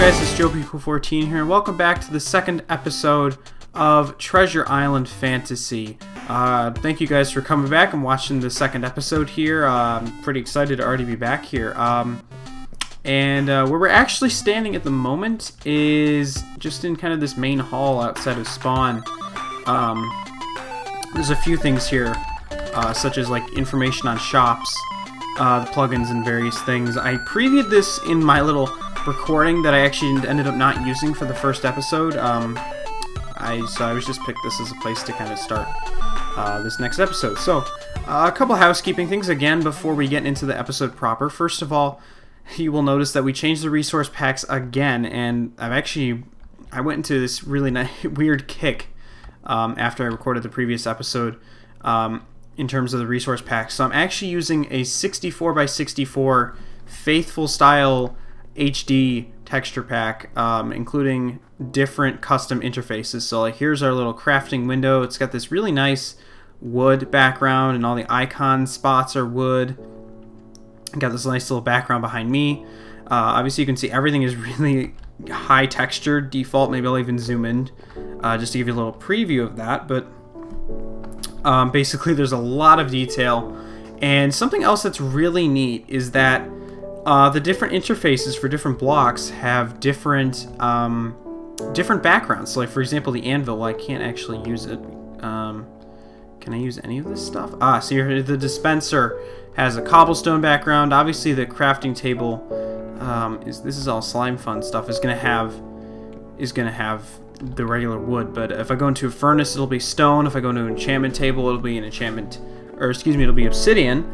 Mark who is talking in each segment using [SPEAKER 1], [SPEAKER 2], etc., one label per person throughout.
[SPEAKER 1] guys, it's JoePeople14 here, and welcome back to the second episode of Treasure Island Fantasy. Thank you guys for coming back and watching the second episode here. I'm pretty excited to already be back here. Where we're actually standing at the moment is just in kind of this main hall outside of spawn. There's a few things here, such as like information on shops, the plugins and various things. I previewed this in my little recording that I actually ended up not using for the first episode. I was just picked this as a place to kind of start this next episode. So, a couple housekeeping things again before we get into the episode proper. First of all, you will notice that we changed the resource packs again, and I went into this really weird kick after I recorded the previous episode in terms of the resource packs. So I'm actually using a 64x64 faithful style HD texture pack, including different custom interfaces. So like here's our little crafting window. It's got this really nice wood background and all the icon spots are wood. Got this nice little background behind me. Obviously you can see everything is really high textured default. Maybe I'll even zoom in just to give you a little preview of that. But basically there's a lot of detail. And something else that's really neat is that the different interfaces for different blocks have different backgrounds. So like for example the anvil, well, I can't actually use it. Can I use any of this stuff? So here the dispenser has a cobblestone background. Obviously the crafting table this is all Slimefun stuff, is gonna have the regular wood. But if I go into a furnace, it'll be stone. If I go into an enchantment table, it'll be it'll be obsidian.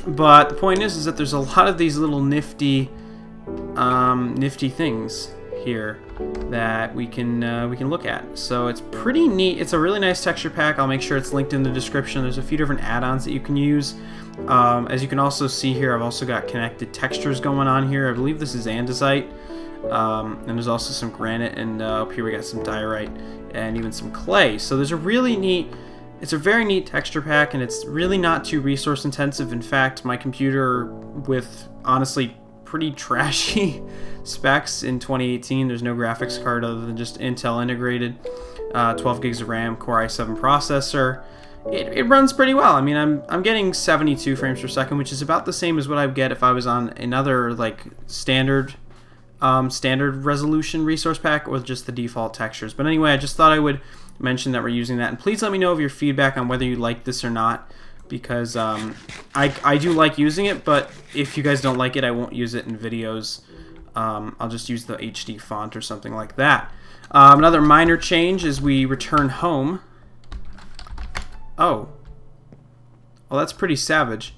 [SPEAKER 1] But the point is that there's a lot of these little nifty things here that we can look at. So it's pretty neat. It's a really nice texture pack. I'll make sure it's linked in the description. There's a few different add-ons that you can use. As you can also see here, I've also got connected textures going on here. I believe this is andesite. And there's also some granite, and up here we got some diorite and even some clay. So there's it's a very neat texture pack, and it's really not too resource intensive. In fact, my computer, with honestly pretty trashy specs in 2018, there's no graphics card other than just Intel integrated, 12 gigs of RAM, Core i7 processor. It runs pretty well. I mean, I'm getting 72 frames per second, which is about the same as what I'd get if I was on another like standard resolution resource pack or just the default textures. But anyway, I just thought I would mention that we're using that, and please let me know of your feedback on whether you like this or not, because I do like using it, but if you guys don't like it, I won't use it in videos. I'll just use the HD font or something like that. Another minor change is we return home. Oh, well, that's pretty savage.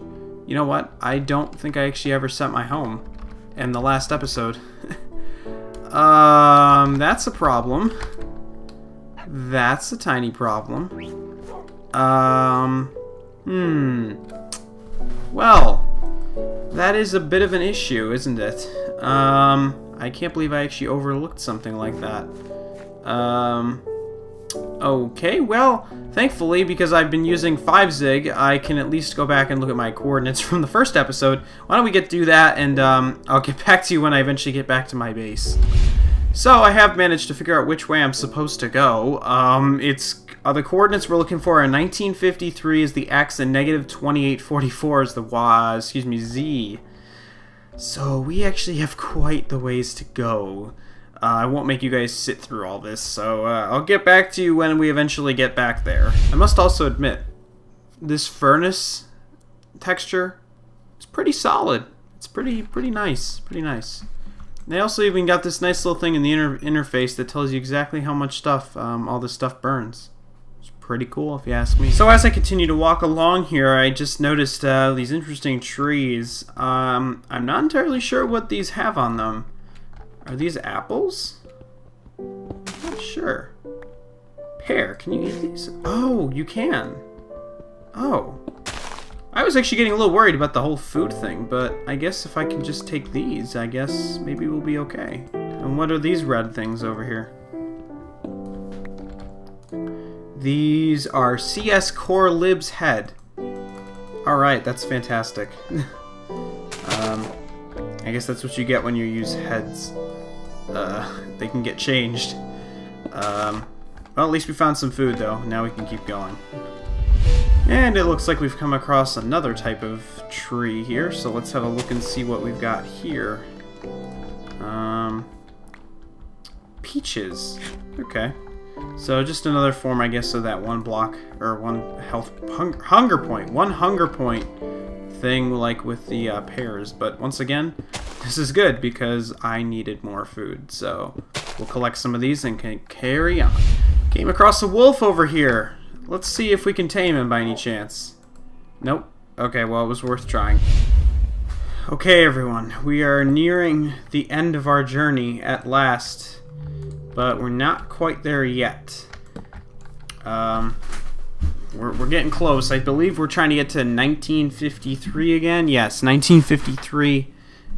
[SPEAKER 1] You know what? I don't think I actually ever set my home in the last episode. That's a problem. That's a tiny problem. Well, that is a bit of an issue, isn't it? I can't believe I actually overlooked something like that. Okay, well, thankfully, because I've been using 5-zig, I can at least go back and look at my coordinates from the first episode. Why don't we do that, and I'll get back to you when I eventually get back to my base. So, I have managed to figure out which way I'm supposed to go. The coordinates we're looking for are 1953 is the X and negative 2844 is the Z. So, we actually have quite the ways to go. I won't make you guys sit through all this, so I'll get back to you when we eventually get back there. I must also admit, this furnace texture is pretty solid. It's pretty nice, They also even got this nice little thing in the interface that tells you exactly how much stuff all this stuff burns. It's pretty cool if you ask me. So as I continue to walk along here, I just noticed these interesting trees. I'm not entirely sure what these have on them. Are these apples? Not sure. Pear, can you eat these? Oh, you can. Oh. I was actually getting a little worried about the whole food thing, but I guess if I can just take these, I guess maybe we'll be okay. And what are these red things over here? These are CS Core Lib's head. Alright, that's fantastic. I guess that's what you get when you use heads. they can get changed. Well, at least we found some food, though. Now we can keep going. And it looks like we've come across another type of tree here, so let's have a look and see what we've got here. Peaches. Okay. So just another form, I guess, of that one block, or one hunger point. One hunger point thing, like with the pears. But once again, this is good because I needed more food. So we'll collect some of these and can carry on. Came across a wolf over here. Let's see if we can tame him by any chance. Nope. Okay, well, it was worth trying. Okay, everyone. We are nearing the end of our journey at last. But we're not quite there yet. We're getting close. I believe we're trying to get to 1953 again. Yes, 1953.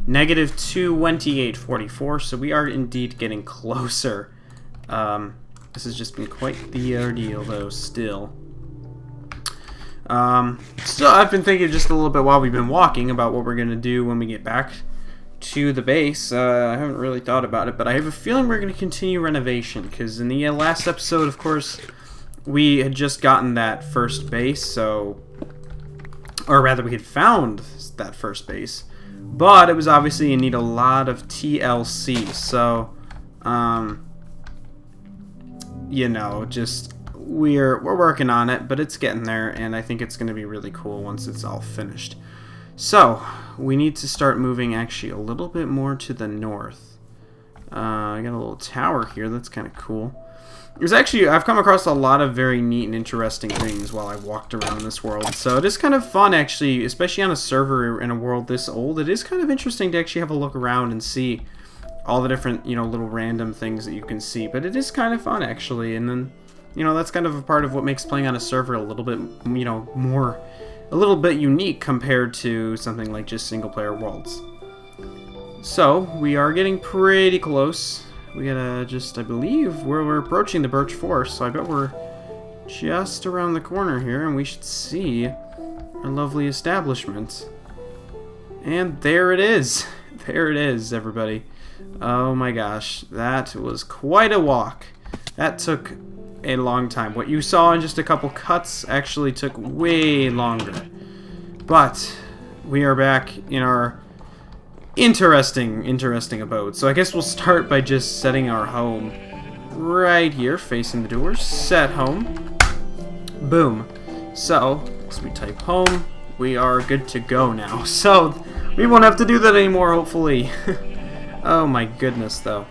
[SPEAKER 1] Negative 228.44. So we are indeed getting closer. This has just been quite the ordeal, though, still. So I've been thinking just a little bit while we've been walking about what we're going to do when we get back to the base. I haven't really thought about it, but I have a feeling we're going to continue renovation, because in the last episode, of course, we had just gotten that first base, so... Or rather, we had found that first base, but it was obviously in need a lot of TLC, so... you know, just we're working on it, but it's getting there, and I think it's going to be really cool once it's all finished. So we need to start moving actually a little bit more to the north. I got a little tower here that's kind of cool. There's actually, I've come across a lot of very neat and interesting things while I walked around this world, so it is kind of fun actually, especially on a server in a world this old. It is kind of interesting to actually have a look around and see all the different, you know, little random things that you can see, but it is kind of fun actually. And then, you know, that's kind of a part of what makes playing on a server a little bit, you know, a little bit unique compared to something like just single player worlds. So we are getting pretty close. We gotta just, I believe we're approaching the Birch Forest, so I bet we're just around the corner here, and we should see our lovely establishment. And there it is. There it is, everybody. Oh my gosh, that was quite a walk. That took a long time. What you saw in just a couple cuts actually took way longer. But we are back in our interesting abode. So I guess we'll start by just setting our home right here, facing the doors. Set home. Boom. So, as we type home, we are good to go now. So, we won't have to do that anymore, hopefully. Oh my goodness, though.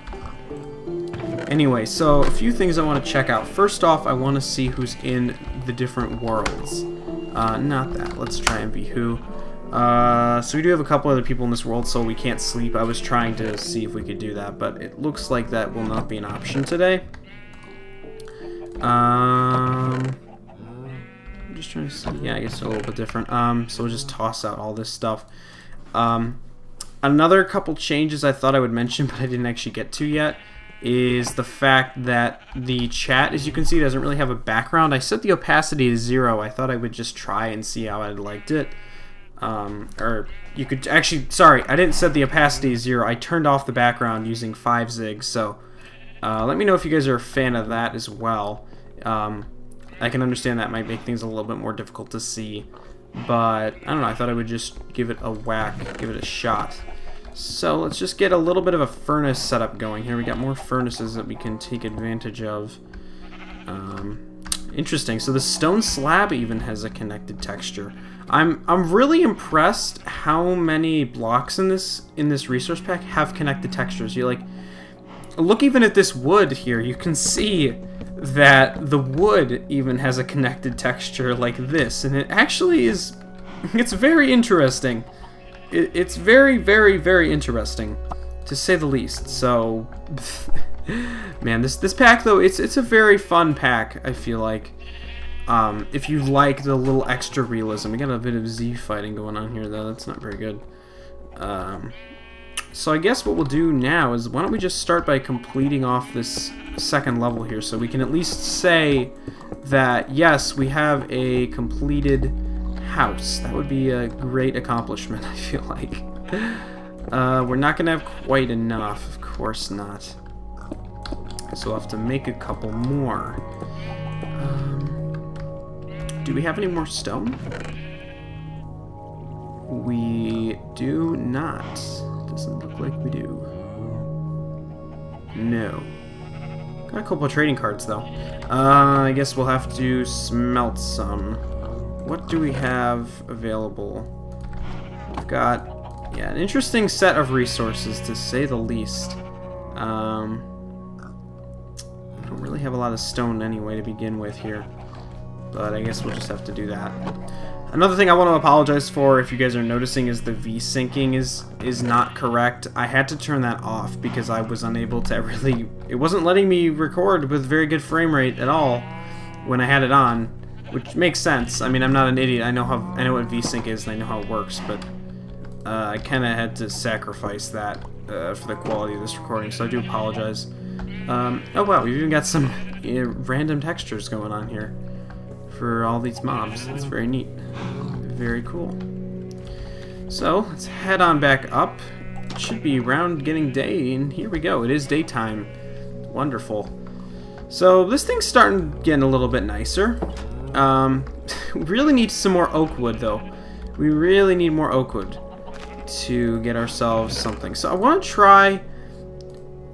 [SPEAKER 1] Anyway, so a few things I want to check out. First off, I want to see who's in the different worlds. Not that. Let's try and be who. So we do have a couple other people in this world, so we can't sleep. I was trying to see if we could do that, but it looks like that will not be an option today. I'm just trying to see. Yeah, I guess they're a little bit different. So we'll just toss out all this stuff. Another couple changes I thought I would mention, but I didn't actually get to yet, is the fact that the chat, as you can see, doesn't really have a background. I set the opacity to 0. I thought I would just try and see how I liked it. Or you could actually, sorry, I didn't set the opacity to 0. I turned off the background using 5 zig, so let me know if you guys are a fan of that as well. I can understand that might make things a little bit more difficult to see, but I don't know, I thought I would just give it a whack, give it a shot. So let's just get a little bit of a furnace setup going here. We got more furnaces that we can take advantage of. Interesting. So the stone slab even has a connected texture. I'm really impressed how many blocks in this resource pack have connected textures. You're like, look even at this wood here. You can see that the wood even has a connected texture like this, and it actually is. It's very interesting. It's very, very, very interesting, to say the least. So, man, this pack though, it's a very fun pack. I feel like, if you like the little extra realism. We got a bit of Z fighting going on here though. That's not very good. So I guess what we'll do now is, why don't we just start by completing off this second level here, so we can at least say that yes, we have a completed house. That would be a great accomplishment, I feel like. We're not going to have quite enough. Of course not. So we'll have to make a couple more. Do we have any more stone? We do not. Doesn't look like we do. No. Got a couple of trading cards, though. I guess we'll have to smelt some. What do we have available? We've got, yeah, an interesting set of resources, to say the least. I don't really have a lot of stone anyway to begin with here. But I guess we'll just have to do that. Another thing I want to apologize for, if you guys are noticing, is the V-syncing is not correct. I had to turn that off because I was unable to really... It wasn't letting me record with very good frame rate at all when I had it on, which makes sense. I mean, I'm not an idiot. I know what V-sync is and I know how it works, but I kind of had to sacrifice that for the quality of this recording, so I do apologize. Oh wow, we've even got some random textures going on here for all these mobs. That's very neat. Very cool. So, let's head on back up. It should be around getting day, and here we go. It is daytime. Wonderful. So, this thing's starting getting a little bit nicer. We really need some more oak wood, though. We really need more oak wood to get ourselves something. So, I want to try...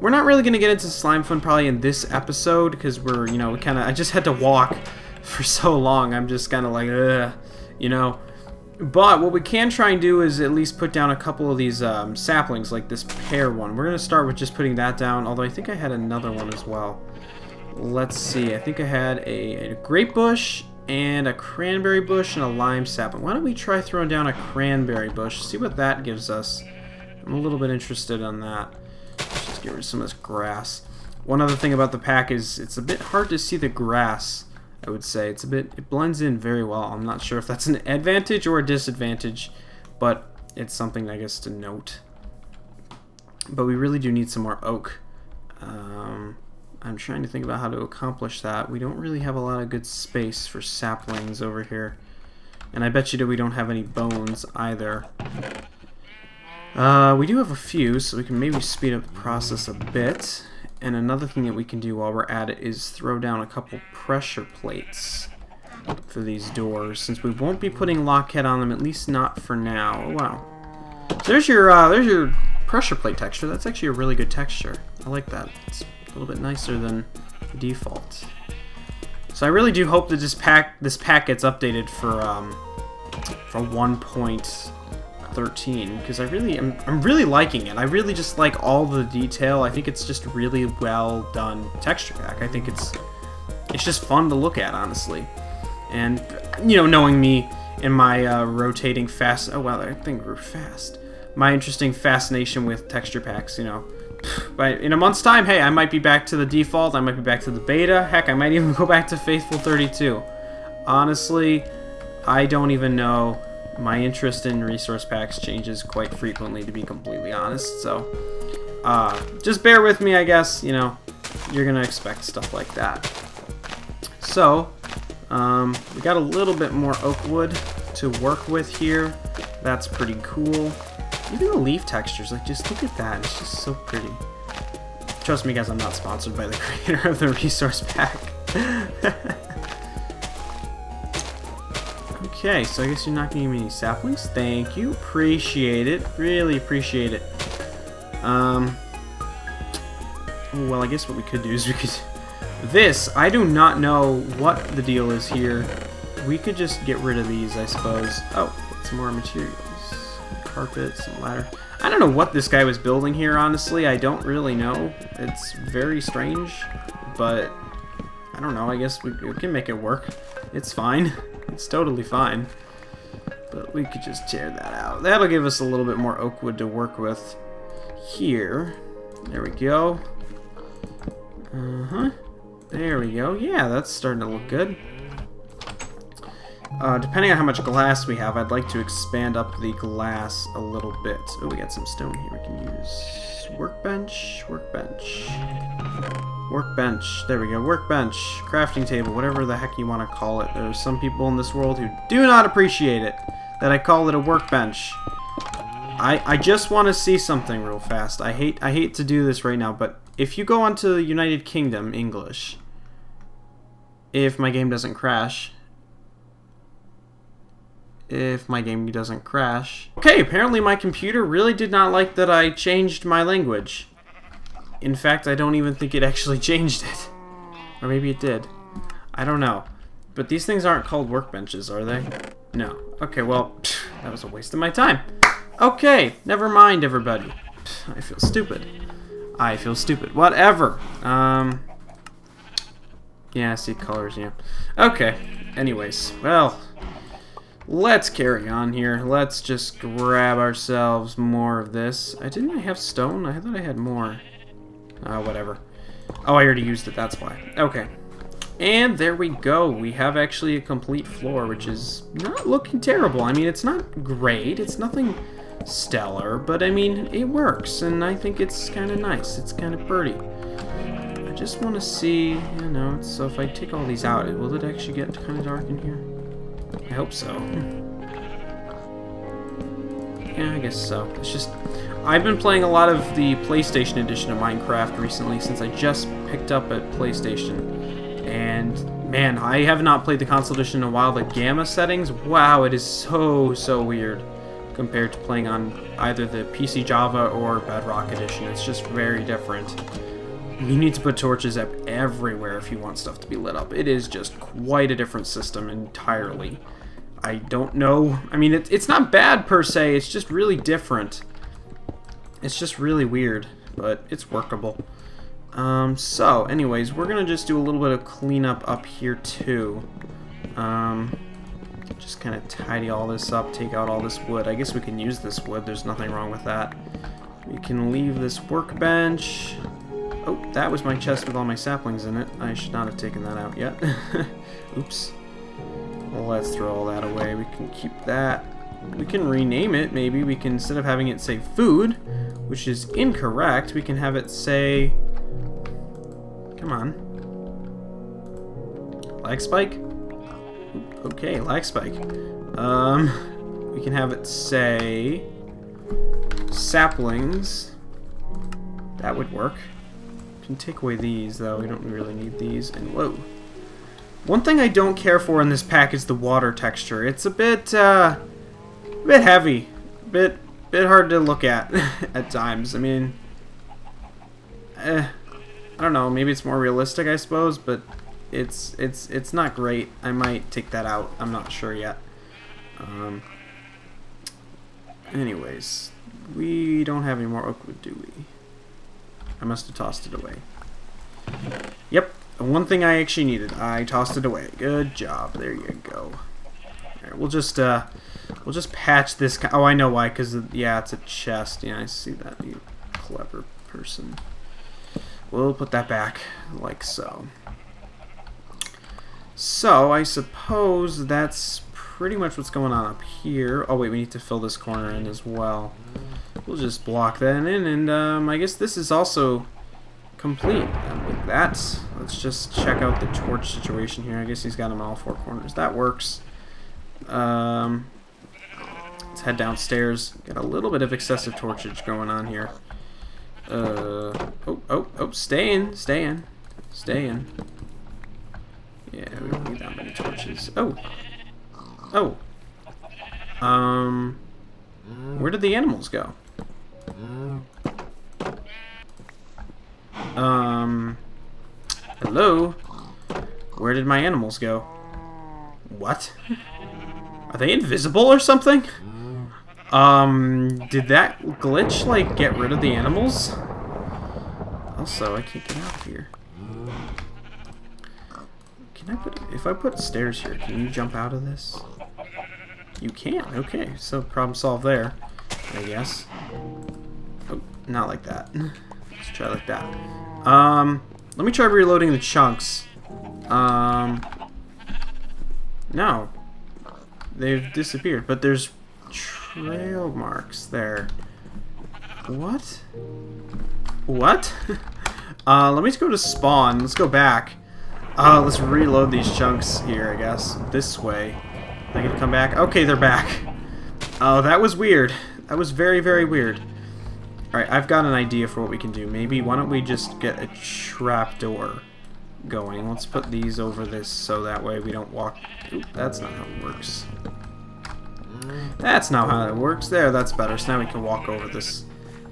[SPEAKER 1] We're not really going to get into Slimefun probably in this episode, because we're, you know, I just had to walk for so long. I'm just kind of like, ugh, you know. But what we can try and do is at least put down a couple of these saplings, like this pear one. We're going to start with just putting that down, although I think I had another one as well. Let's see. I think I had a grape bush and a cranberry bush and a lime sapling. Why don't we try throwing down a cranberry bush, see what that gives us. I'm a little bit interested on that. Let's just get rid of some of this grass. One other thing about the pack is it's a bit hard to see the grass. I would say it blends in very well. I'm not sure if that's an advantage or a disadvantage, but it's something, I guess, to note. But we really do need some more oak. I'm trying to think about how to accomplish that. We don't really have a lot of good space for saplings over here, and I bet you that we don't have any bones either. We do have a few, so we can maybe speed up the process a bit. And another thing that we can do while we're at it is throw down a couple pressure plates for these doors, since we won't be putting lockhead on them, at least not for now. Oh, wow. So there's your pressure plate texture. That's actually a really good texture. I like that. It's a little bit nicer than the default. So I really do hope that this pack gets updated for 1.13, because I'm really liking it. I really just like all the detail. I think it's just really well done texture pack. I think it's just fun to look at, honestly. And you know, knowing me and my rotating fast, oh wow, that thing grew fast. My interesting fascination with texture packs, you know. But in a month's time, hey, I might be back to the default. I might be back to the beta. Heck, I might even go back to Faithful 32. Honestly, I don't even know. My interest in resource packs changes quite frequently, to be completely honest, so just bear with me, I guess. You know, you're gonna expect stuff like that. So we got a little bit more oak wood to work with here. That's pretty cool. Even the leaf textures, like, just look at that. It's just so pretty. Trust me, guys, I'm not sponsored by the creator of the resource pack. Okay, so I guess you're not going to give me any saplings. Thank you. Appreciate it. Really appreciate it. Well, I guess what we could do is we could... This, I do not know what the deal is here. We could just get rid of these, I suppose. Oh, get some more materials. Some carpet, some ladder. I don't know what this guy was building here, honestly. I don't really know. It's very strange, but I don't know. I guess we can make it work. It's fine. It's totally fine. But we could just tear that out. That'll give us a little bit more oak wood to work with here. There we go. There we go. Yeah, that's starting to look good. Depending on how much glass we have, I'd like to expand up the glass a little bit. Oh, we got some stone here we can use. Workbench. There we go. Workbench. Crafting table. Whatever the heck you want to call it. There's some people in this world who do not appreciate it that I call it a workbench. I just want to see something real fast. I hate to do this right now, but if you go onto the United Kingdom English, if my game doesn't crash, okay, apparently my computer really did not like that I changed my language. In fact, I don't even think it actually changed it. Or maybe it did. I don't know. But these things aren't called workbenches, are they? No. Okay, well, that was a waste of my time. Okay, never mind, everybody. I feel stupid. Whatever. Yeah, I see colors, yeah. Okay, anyways, well, let's carry on here. Let's just grab ourselves more of this. Didn't I have stone? I thought I had more. Whatever. Oh, I already used it, that's why. Okay. And there we go. We have actually a complete floor, which is not looking terrible. I mean, it's not great. It's nothing stellar, but I mean, it works, and I think it's kind of nice. It's kind of pretty. I just want to see, you know, so if I take all these out, will it actually get kind of dark in here? I hope so. Yeah, I guess so. It's just, I've been playing a lot of the PlayStation edition of Minecraft recently since I just picked up a PlayStation. And man, I have not played the console edition in a while. The gamma settings, wow, it is so weird compared to playing on either the PC Java or Bedrock edition. It's just very different. You need to put torches up everywhere if you want stuff to be lit up. It is just quite a different system entirely. I don't know. I mean, it's not bad per se. It's just really different. It's just really weird, but it's workable. So, anyways, we're gonna just do a little bit of cleanup up here too. Just kind of tidy all this up, take out all this wood. I guess we can use this wood. There's nothing wrong with that. We can leave this workbench. Oh, that was my chest with all my saplings in it. I should not have taken that out yet. Oops. Let's throw all that away. We can keep that. We can rename it, maybe. We can, instead of having it say food, which is incorrect, we can have it say... Come on. Lag spike? Okay, lag spike. We can have it say... saplings. That would work. We can take away these, though. We don't really need these. And whoa. One thing I don't care for in this pack is the water texture. It's a bit heavy. A bit hard to look at at times. I mean, I don't know. Maybe it's more realistic, I suppose, but it's not great. I might take that out. I'm not sure yet. Anyways, we don't have any more oak wood, do we? I must have tossed it away. Yep, the one thing I actually needed. I tossed it away. Good job. There you go. Alright, we'll just patch this. Oh, I know why. Because yeah, it's a chest. Yeah, I see that. You clever person. We'll put that back like so. So I suppose that's pretty much what's going on up here. Oh wait, we need to fill this corner in as well. We'll just block that in, and I guess this is also complete. And with that, let's just check out the torch situation here. I guess he's got them all four corners. That works. Let's head downstairs. Got a little bit of excessive torchage going on here. Oh, stay in. Yeah, we don't need that many torches. Where did the animals go? Hello? Where did my animals go? What? Are they invisible or something? Did that glitch, like, get rid of the animals? Also, I can't get out of here. Can I put... If I put stairs here, can you jump out of this? You can. Okay, so problem solved there, I guess. Oh, not like that. Let's try like that. Let me try reloading the chunks. No. They've disappeared, but there's trail marks there. What? What? Let me just go to spawn. Let's go back. Let's reload these chunks here, I guess. This way. Are they gonna come back? Okay, they're back. Oh, that was weird. That was very, very weird. Alright, I've got an idea for what we can do. Maybe, why don't we just get a trapdoor going. Let's put these over this so that way we don't walk... Oop, that's not how it works. That's not how it works. There, that's better. So now we can walk over this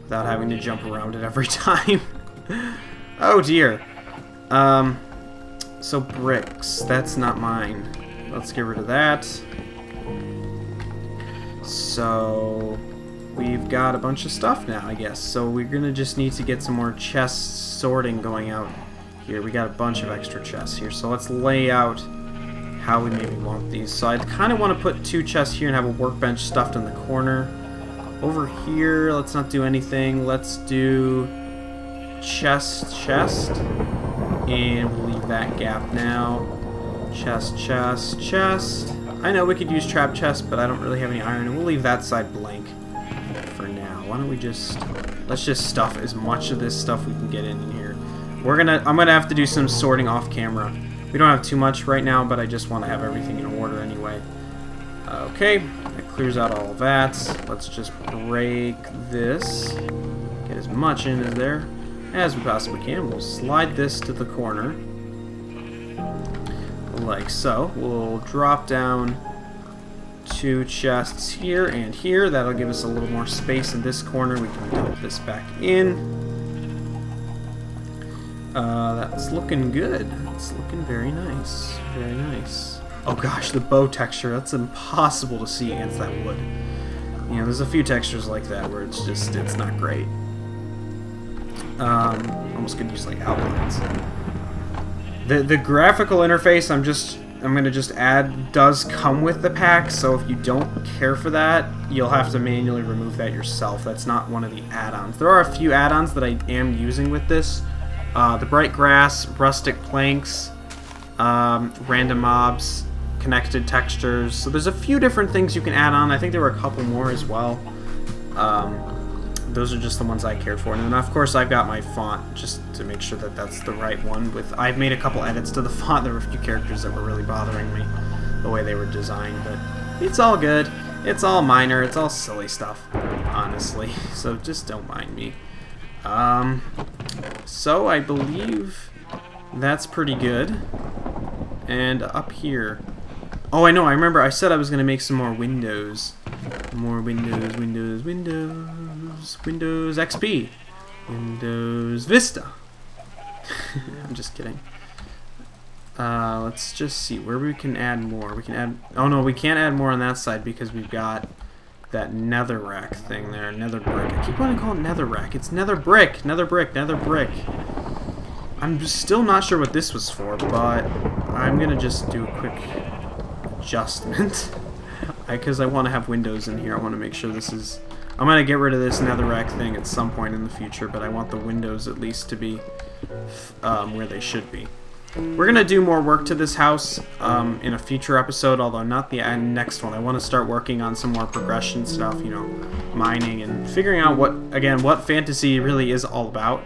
[SPEAKER 1] without having to jump around it every time. Oh dear. So bricks. That's not mine. Let's get rid of that. So... we've got a bunch of stuff now, I guess. So we're gonna just need to get some more chest sorting going out here. We got a bunch of extra chests here. So let's lay out how we maybe want these. So I kind of want to put 2 chests here and have a workbench stuffed in the corner. Over here, let's not do anything. Let's do chest. And we'll leave that gap now. Chest. I know we could use trap chest, but I don't really have any iron. And we'll leave that side blank for now. Why don't we just... let's just stuff as much of this stuff we can get in here. I'm gonna have to do some sorting off camera. We don't have too much right now, but I just want to have everything in order anyway. Okay, that clears out all of that. Let's just break this. Get as much in there as we possibly can. We'll slide this to the corner. Like so. We'll drop down 2 chests here and here. That'll give us a little more space in this corner. We can dump this back in. That's looking good. It's looking very nice. Very nice. Oh gosh, the bow texture. That's impossible to see against that wood. You know, there's a few textures like that where it's just, it's not great. Almost gonna use like outlines. The graphical interface I'm gonna just add does come with the pack, so if you don't care for that, you'll have to manually remove that yourself. That's not one of the add-ons. There are a few add-ons that I am using with this. The bright grass, rustic planks, random mobs, connected textures. So there's a few different things you can add on. I think there were a couple more as well. Those are just the ones I cared for. And then of course I've got my font just to make sure that that's the right one. I've made a couple edits to the font. There were a few characters that were really bothering me, the way they were designed, but it's all good. It's all minor. It's all silly stuff, honestly. So just don't mind me. So I believe that's pretty good. And up here. Oh, I know. I remember I said I was going to make some more windows. More Windows XP. Windows Vista. I'm just kidding. Let's just see where we can add more. We can add... oh no, we can't add more on that side because we've got that nether rack thing there. Nether brick. I keep wanting to call it nether rack. It's nether brick. Nether brick. Nether brick. I'm just still not sure what this was for, but I'm going to just do a quick adjustment. Because I want to have windows in here. I want to make sure this is... I'm going to get rid of this netherrack thing at some point in the future, but I want the windows at least to be where they should be. We're going to do more work to this house in a future episode, although not the next one. I want to start working on some more progression stuff, you know, mining and figuring out what fantasy really is all about.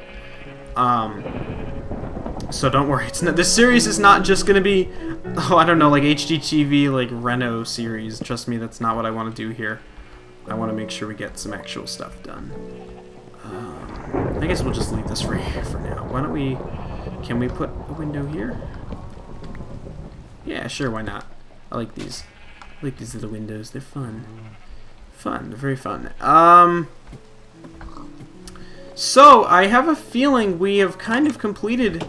[SPEAKER 1] So don't worry, this series is not just going to be, oh, I don't know, like HGTV, like Reno series. Trust me, that's not what I want to do here. I want to make sure we get some actual stuff done. I guess we'll just leave this for now. Why don't we, can we put a window here? Yeah, sure, why not? I like these. I like these little windows, they're fun. They're very fun. So, I have a feeling we have kind of completed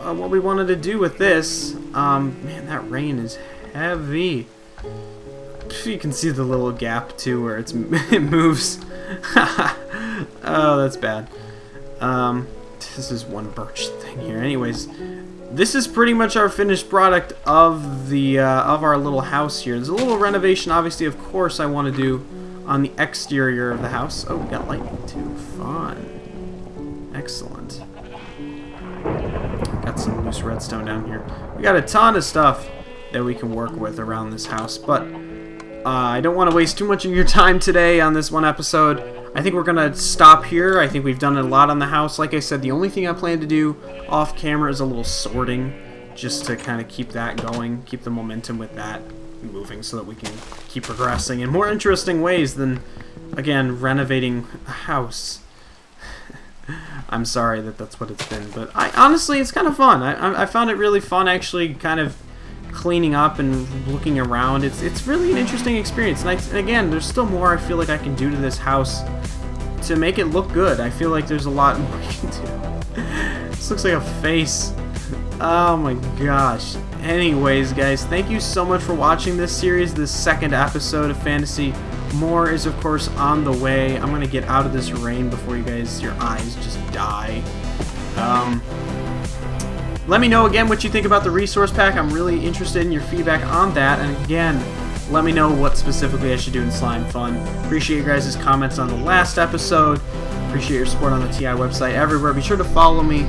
[SPEAKER 1] what we wanted to do with this. Man, that rain is heavy. You can see the little gap, too, where it moves. Oh, that's bad. This is one birch thing here. Anyways, this is pretty much our finished product of the of our little house here. There's a little renovation, obviously, of course, I want to do on the exterior of the house. Oh, we got lightning, too. Fun. Excellent. Got some loose redstone down here. We got a ton of stuff that we can work with around this house, but I don't want to waste too much of your time today on this one episode. I think we're going to stop here. I think we've done a lot on the house. Like I said, the only thing I plan to do off camera is a little sorting, just to kind of keep that going, keep the momentum with that. moving so that we can keep progressing in more interesting ways than, again, renovating a house. I'm sorry that that's what it's been, but honestly, it's kind of fun. I found it really fun, actually, kind of cleaning up and looking around. It's really an interesting experience. And again, there's still more I feel like I can do to this house to make it look good. I feel like there's a lot more I can do. This looks like a face. Oh my gosh. Anyways, guys, thank you so much for watching this series, this second episode of Fantasy. More is, of course, on the way. I'm going to get out of this rain before your eyes just die. Let me know, again, what you think about the resource pack. I'm really interested in your feedback on that. And again, let me know what specifically I should do in Slimefun. Appreciate your guys' comments on the last episode. Appreciate your support on the TI website everywhere. Be sure to follow me.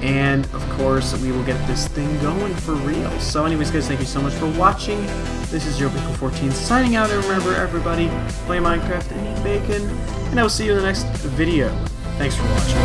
[SPEAKER 1] And, of course, we will get this thing going for real. So anyways, guys, thank you so much for watching. This is your Pickle14 signing out. And remember, everybody, play Minecraft and eat bacon. And I will see you in the next video. Thanks for watching.